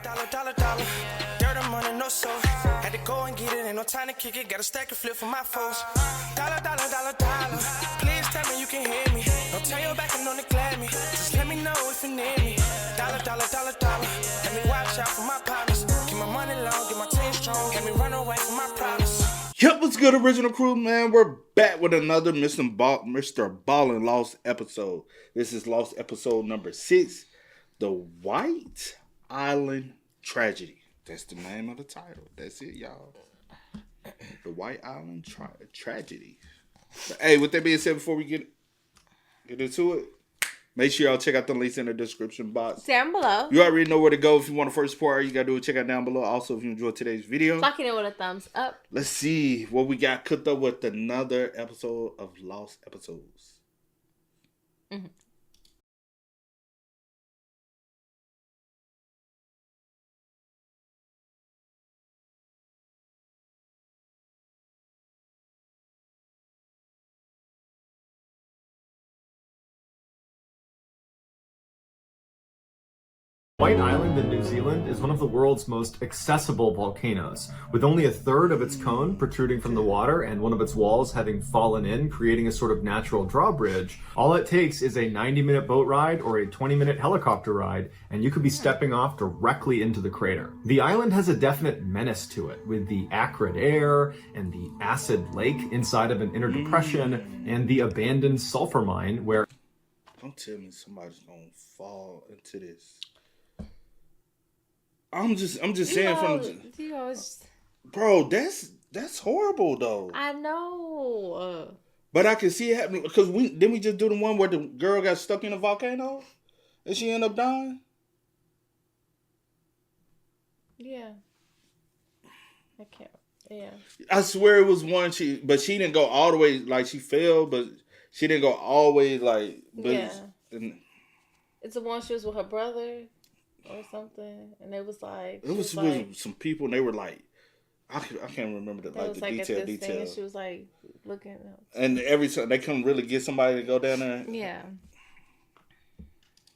Dollar. Dirt and money, no soul. Had to go and get it, ain't no time to kick it. Got a stack of flip for my foes. Dollar. Please tell me you can hear me. Don't turn your back and don't neglect me. Just let me know if you need me. Dollar. Let me watch out for my partners. Keep my money long, get my team strong. Let me run away from my problems. Yep, what's good, original crew, man? We're back with another Mr. Ballin' Lost episode. This is Lost episode number 6, The White Island Tragedy. That's the name of the title. That's it, y'all. The White Island Tragedy. But, hey, with that being said, before we get into it, make sure y'all check out the links in the description box. Down below. You already know where to go if you want to first support her. You got to do it. Check out down below. Also, if you enjoyed today's video, Locking it with a thumbs up. let's see what we got cooked up with another episode of Lost Episodes. Mm-hmm. White Island in New Zealand is one of the world's most accessible volcanoes, with only a third of its cone protruding from the water and one of its walls having fallen in, creating a sort of natural drawbridge. All it takes is a 90-minute boat ride or a 20-minute helicopter ride, and you could be stepping off directly into the crater. The island has a definite menace to it, with the acrid air and the acid lake inside of an inner depression and the abandoned sulfur mine where... Don't tell me somebody's gonna fall into this. I'm just saying bro, that's horrible though. I know. But I can see it happening because didn't we just do the one where the girl got stuck in a volcano and she ended up dying? Yeah. I can't. Yeah. I swear it was one but she didn't go all the way, like she fell, but she didn't go all the way like. Yeah. It's the one she was with her brother. Or something, and it was like it was with some people, and they were like, I can't remember the detail. She was like looking, and every time they couldn't really get somebody to go down there. Yeah.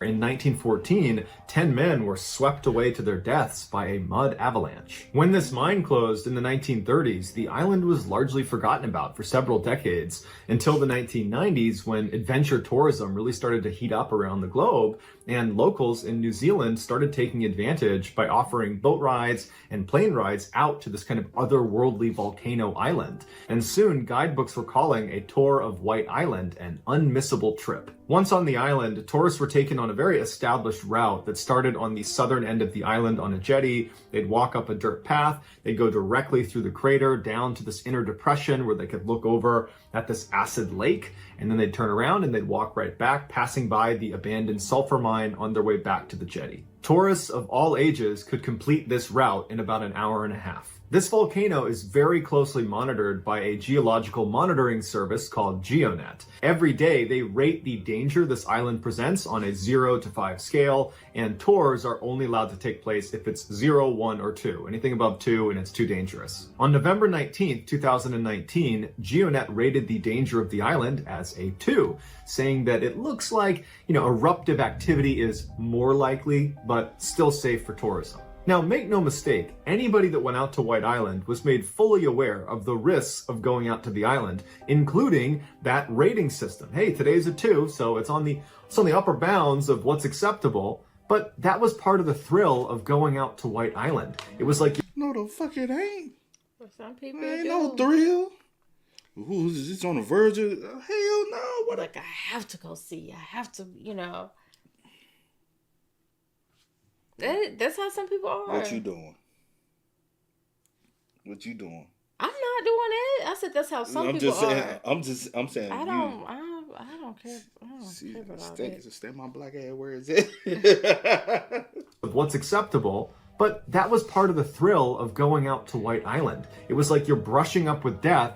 In 1914, 10 men were swept away to their deaths by a mud avalanche. When this mine closed in the 1930s, the island was largely forgotten about for several decades, until the 1990s when adventure tourism really started to heat up around the globe, and locals in New Zealand started taking advantage by offering boat rides and plane rides out to this kind of otherworldly volcano island. And soon, guidebooks were calling a tour of White Island an unmissable trip. Once on the island, tourists were taken on a very established route that started on the southern end of the island on a jetty. They'd walk up a dirt path, they'd go directly through the crater down to this inner depression where they could look over at this acid lake, and then they'd turn around and they'd walk right back, passing by the abandoned sulfur mine on their way back to the jetty. Tourists of all ages could complete this route in about an hour and a half. This volcano is very closely monitored by a geological monitoring service called GeoNet. Every day, they rate the danger this island presents on a 0 to 5 scale, and tours are only allowed to take place if it's 0, 1, or 2. Anything above 2 and it's too dangerous. On November 19th, 2019, GeoNet rated the danger of the island as a 2, saying that it looks like, eruptive activity is more likely, but still safe for tourism. Now, make no mistake, anybody that went out to White Island was made fully aware of the risks of going out to the island, including that rating system. Hey, today's a 2, so it's on the upper bounds of what's acceptable, but that was part of the thrill of going out to White Island. It was like... No, the fuck it ain't. For some people, ain't no thrill. Ooh, is this on the verge of... Hell no. What? Like, I have to go see. I have to, That's how some people are. What you doing? I'm not doing it. I said that's how some people are. I'm saying. I don't care. I don't care about it. Stand my black ass. Where is it? What's acceptable? But that was part of the thrill of going out to White Island. It was like you're brushing up with death,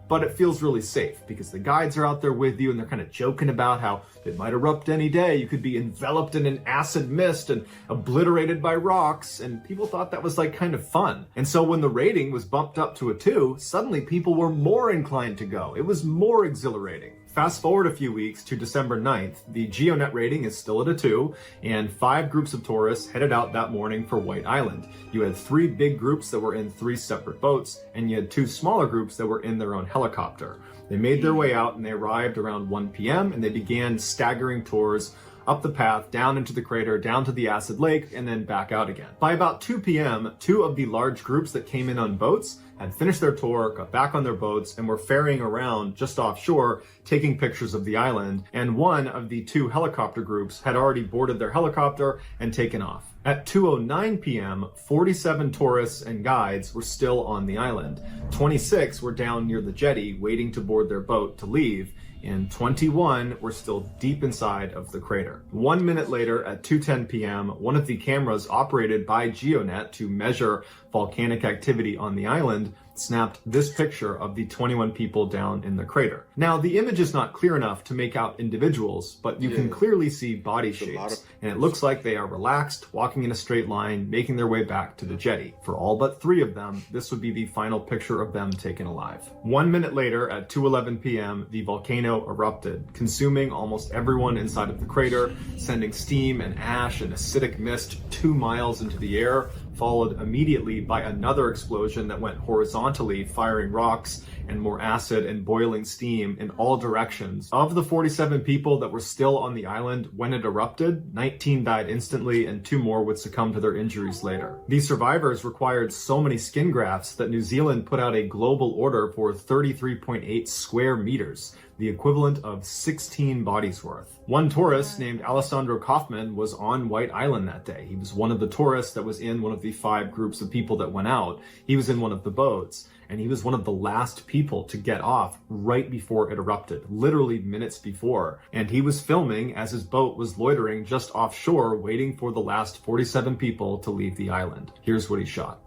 but it feels really safe because the guides are out there with you and they're kind of joking about how it might erupt any day. You could be enveloped in an acid mist and obliterated by rocks, and people thought that was like kind of fun. And so when the rating was bumped up to a 2, suddenly people were more inclined to go. It was more exhilarating. Fast forward a few weeks to December 9th, the GeoNet rating is still at a 2, and 5 groups of tourists headed out that morning for White Island. You had 3 big groups that were in 3 separate boats, and you had 2 smaller groups that were in their own helicopter. They made their way out and they arrived around 1 p.m. and they began staggering tours up the path, down into the crater, down to the acid lake, and then back out again. By about 2 p.m., 2 of the large groups that came in on boats had finished their tour, got back on their boats, and were ferrying around just offshore, taking pictures of the island, and 1 of the 2 helicopter groups had already boarded their helicopter and taken off. At 2:09 p.m., 47 tourists and guides were still on the island. 26 were down near the jetty, waiting to board their boat to leave, and 21 were still deep inside of the crater. 1 minute later, at 2:10 p.m., one of the cameras operated by GeoNet to measure volcanic activity on the island snapped this picture of the 21 people down in the crater. Now, the image is not clear enough to make out individuals, but you can clearly see body shapes, and it looks like they are relaxed, walking in a straight line, making their way back to the jetty. For all but 3 of them, this would be the final picture of them taken alive. 1 minute later, at 2:11 p.m., the volcano erupted, consuming almost everyone inside of the crater, sending steam and ash and acidic mist 2 miles into the air, followed immediately by another explosion that went horizontally, firing rocks and more acid and boiling steam in all directions. Of the 47 people that were still on the island when it erupted, 19 died instantly and 2 more would succumb to their injuries later. These survivors required so many skin grafts that New Zealand put out a global order for 33.8 square meters, the equivalent of 16 bodies worth. One tourist named Alessandro Kaufman was on White Island that day. He was one of the tourists that was in one of the 5 groups of people that went out. He was in one of the boats, and he was one of the last people to get off right before it erupted, literally minutes before. And he was filming as his boat was loitering just offshore, waiting for the last 47 people to leave the island. Here's what he shot.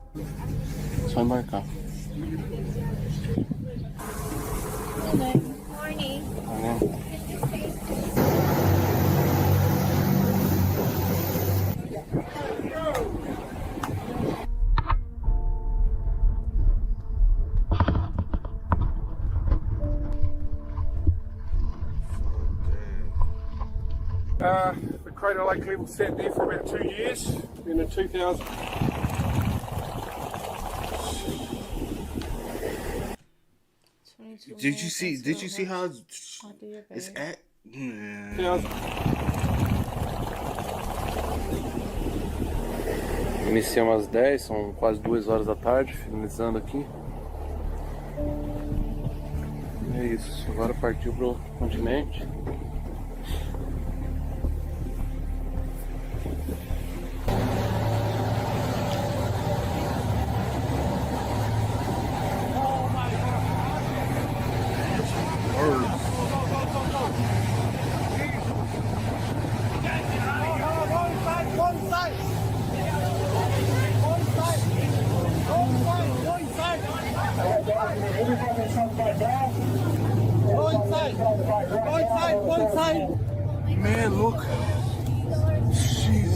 Só marcar. The crater lake level sat there for about 2 years. Then in 2000. Did you see how it's at? Iniciamos às 10, são quase 2 horas da tarde, finalizando aqui. É isso, agora partiu pro continente. Man, look. Jeez.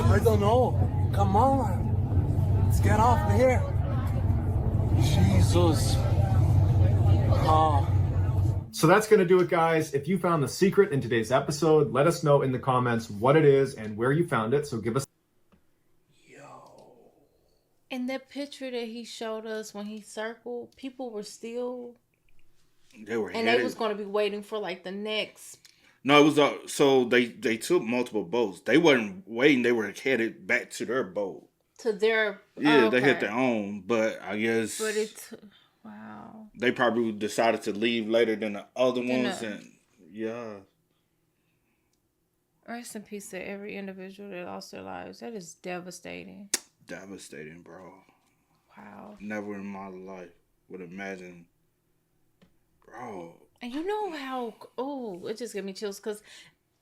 I don't know. Come on. Let's get off here. Jesus. So that's going to do it, guys. If you found the secret in today's episode, let us know in the comments what it is and where you found it. So give us. In that picture that he showed us when he circled, people were still... They were and headed. they was going to be waiting for like the next... No, it was so they took multiple boats. They weren't waiting. They were headed back to their boat. To their... Yeah, oh, they had okay. their own, but I guess... But it's... Wow. They probably decided to leave later than the other ones, and yeah. Rest in peace to every individual that lost their lives. That is devastating. Devastating, bro. Wow. Never in my life would imagine, bro. And you know how... Oh, it just gave me chills because,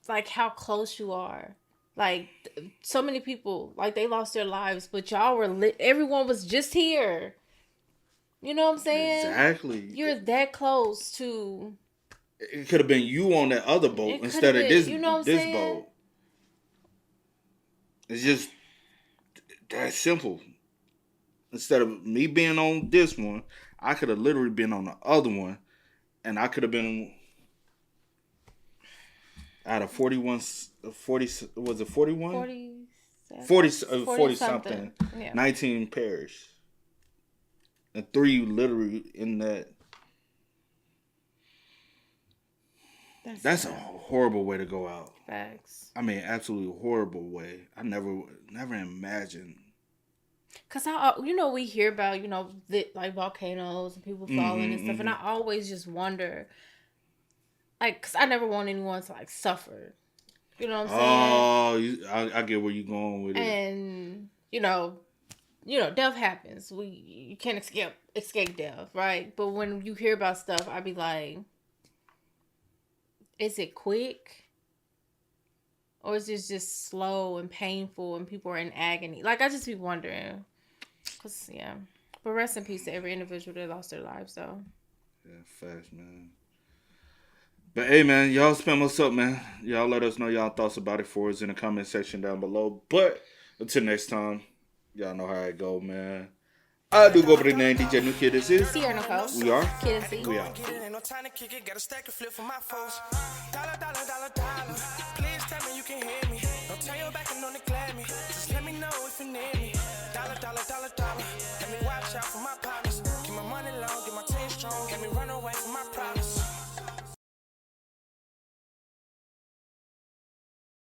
like, how close you are. Like, so many people, like, they lost their lives, but y'all were lit. Everyone was just here. You know what I'm saying? Exactly. You're that close to... It could have been you on that other boat instead of this, you know what I'm saying? boat. It's just that simple. instead of me being on this one, I could have literally been on the other one, and I could have been out of 41, 40, was it 41? 40 something. Yeah. 19 perished. And 3 literally in that. That's a horrible way to go out. Facts. I mean, absolutely horrible way. I never imagined. Cause we hear about like volcanoes and people falling and stuff, and I always just wonder, like, cause I never want anyone to like suffer. You know what I'm saying? Oh, I get where you're going with it. And death happens. You can't escape death, right? But when you hear about stuff, I be like, is it quick? Or is this just slow and painful and people are in agony? Like, I just be wondering. Cause, yeah. But rest in peace to every individual that lost their lives, though. Yeah, facts, man. But, hey, man, y'all spam us up, man. Y'all let us know y'all thoughts about it for us in the comment section down below. But, until next time, y'all know how it go, man. I do go by the name DJ New Kid. This is Sierra Nicole. We are. Kid and C. We are. Ain't no time to kick it, got a stack of flip for my foes. Dollar, dollar, dollar, dollar.